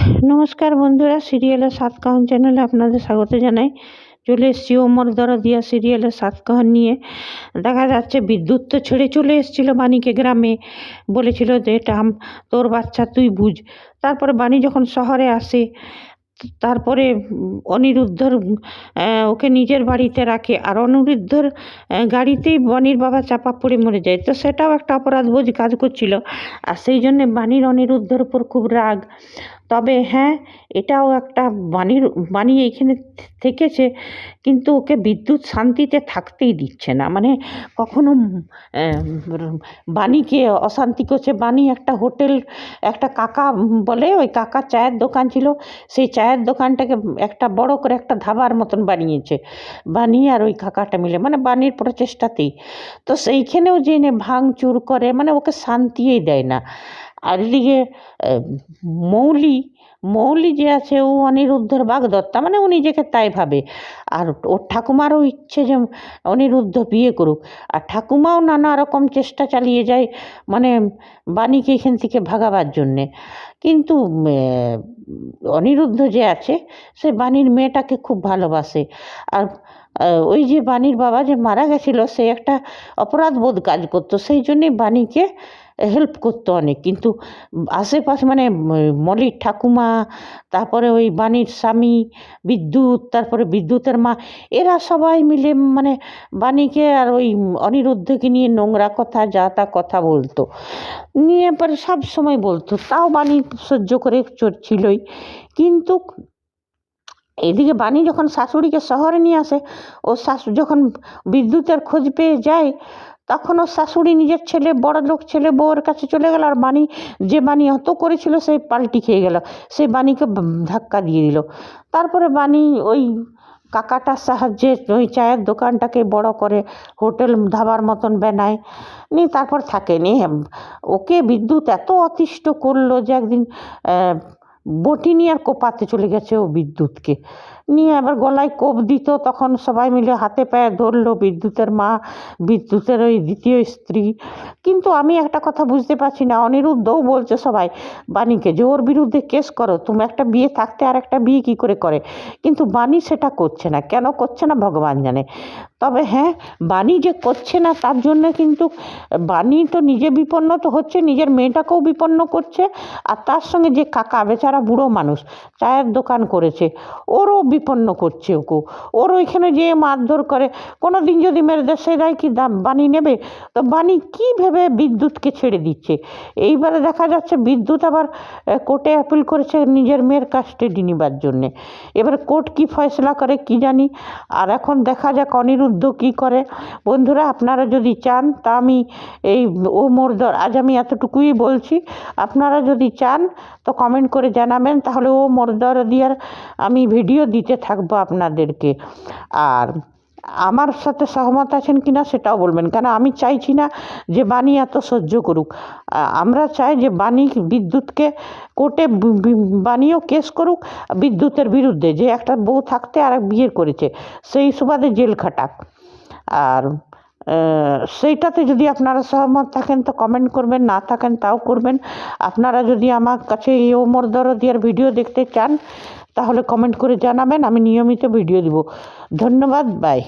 নমস্কার বন্ধুরা, সিরিয়ালের সাতকাহন চ্যানেলে আপনাদের স্বাগত জানাই। চলে এসেছি ওমর দরদিয়া সিরিয়ালের সাতকাহন নিয়ে। দেখা যাচ্ছে বিদ্যুৎ তো ছেড়ে চলে এসেছিলো বাণীকে গ্রামে, বলেছিল যে এটা তোর বাচ্চা তুই বুঝ। তারপরে বাণী যখন শহরে আসে, তারপরে অনিরুদ্ধর ওকে নিজের বাড়িতে রাখে, আর অনিরুদ্ধর গাড়িতেই বাণীর বাবা চাপা পড়ে মরে যায়। তো সেটাও একটা অপরাধবোধ কাজ করছিল, আর সেই জন্যে বাণীর অনিরুদ্ধর উপর খুব রাগ। তবে হ্যাঁ, এটাও একটা বাণী এইখানে থেকেছে, কিন্তু ওকে বিদ্যুৎ শান্তিতে থাকতেই দিচ্ছে না। মানে কখনো বাণীকে অশান্তি করছে। বাণী একটা হোটেল, একটা কাকা বলে, ওই কাকার চায়ের দোকান ছিল, সেই চায়ের দোকানটাকে একটা বড় করে একটা ধাবার মতন বানিয়েছে বাণী আর ওই কাকাটা মিলে, মানে বাণীর প্রচেষ্টাতেই। তো সেইখানেও যে ভাঙচুর করে, মানে ওকে শান্তিই দেয় না। আর এদিকে মৌলি যে আছে, ও অনিরুদ্ধর বাগদত্তা, মানে ও নিজেকে তাই ভাবে। আর ওর ঠাকুমারও ইচ্ছে যে অনিরুদ্ধ বিয়ে করুক, আর ঠাকুমাও নানা রকম চেষ্টা চালিয়ে যায় মানে বাণীকে এখান থেকে ভাগাবার জন্যে। কিন্তু অনিরুদ্ধ যে আছে, সে বাণীর মেয়েটাকে খুব ভালোবাসে। আর ওই যে বাণীর বাবা যে মারা গেছিল, সে একটা অপরাধবোধ কাজ করতো, সেই জন্যে বাণীকে হেল্প করতো অনেক। কিন্তু আশেপাশে মানে মলির ঠাকুমা, তারপরে ওই বাণীর স্বামী বিদ্যুৎ, তারপরে বিদ্যুতের মা, এরা সবাই মিলে মানে বাণীকে আর ওই অনিরুদ্ধকে নিয়ে নোংরা কথা, যা তা কথা বলতো, নিয়ে পরে সব সময় বলতো। তাও বাণী সহ্য করে চলছিলই। কিন্তু এদিকে বাণী যখন শাশুড়িকে শহরে নিয়ে আসে, ও যখন বিদ্যুতের খোঁজ পেয়ে যায়, তখন ওর শাশুড়ি নিজের ছেলে, বড় লোক ছেলে বউয়ের কাছে চলে গেল, আর বাণী অত করেছিল সেই পাল্টি খেয়ে গেল, সেই বাণীকে ধাক্কা দিয়ে দিল। তারপরে বাণী ওই কাকাটার সাহায্যে ওই চায়ের দোকানটাকে বড় করে হোটেল ধাবার মতন বানায় নিয়ে তারপর থাকেনি। ওকে বিদ্যুৎ এত অতিষ্ঠ করলো যে একদিন বটি নিয়ে আর কোপাতে চলে গেছে ও বিদ্যুৎকে নিয়ে, আবার গলায় কোপ দিত। তখন সবাই মিলে হাতে পায়ে ধরলো, বিদ্যুতের মা, বিদ্যুতের ওই দ্বিতীয় স্ত্রী। কিন্তু আমি একটা কথা বুঝতে পারছি না, অনিরুদ্ধও বলছে সবাই বাণীকে যে ওর বিরুদ্ধে কেস করো, তুমি একটা বিয়ে থাকতে আর একটা বিয়ে কী করে করে। কিন্তু বাণী সেটা করছে না, কেন করছে না ভগবান জানে। তবে হ্যাঁ, বাণী যে করছে না তার জন্যে কিন্তু বাণী তো নিজে বিপন্ন তো হচ্ছে, নিজের মেয়েটাকেও বিপন্ন করছে, আর তার সঙ্গে যে কাকা বেচারা বুড়ো মানুষ চায়ের দোকান করেছে, ওরও বিপন্ন করছে ওকে। ওর ওইখানে যে মারধর করে, কোনো দিন যদি মেরে দেয়, সেটাই কি বাণী নেবে? তো বাণী কী ভেবে বিদ্যুৎকে ছেড়ে দিচ্ছে। এইবারে দেখা যাচ্ছে বিদ্যুৎ আবার কোর্টে অ্যাপিল করেছে নিজের মেয়ের কাস্টাডি নেবার জন্যে। এবার কোর্ট কি ফয়সলা করে কি জানি। আর এখন দেখা যাক অনিরুদ্ধ কি করে। বন্ধুরা, আপনারা যদি চান তা আমি এই আজ আমি এতটুকুই বলছি। আপনারা যদি চান তো কমেন্ট করে জানাবেন, তাহলে দরদিয়ার আমি ভিডিও দিতে থাকবো আপনাদেরকে। আর আমার সাথে সহমত আছেন কিনা সেটাও বলবেন, কেন আমি চাইছি না যে বাণী এত সহ্য করুক। আমরা চাই যে বাণী বিদ্যুৎকে কোর্টে বাণীও কেস করুক বিদ্যুতের বিরুদ্ধে, যে একটা বউ থাকতে আর বিয়ে করেছে, সেই সুবাদে জেল খাটাক। আর সেইটাতে যদি আপনারা সহমত থাকেন তো কমেন্ট করবেন, না থাকেন তাও করবেন। আপনারা যদি আমার কাছে এই ওমর দরদিয়ার ভিডিও দেখতে চান তাহলে কমেন্ট করে জানাবেন, আমি নিয়মিত ভিডিও দিব। ধন্যবাদ, বাই।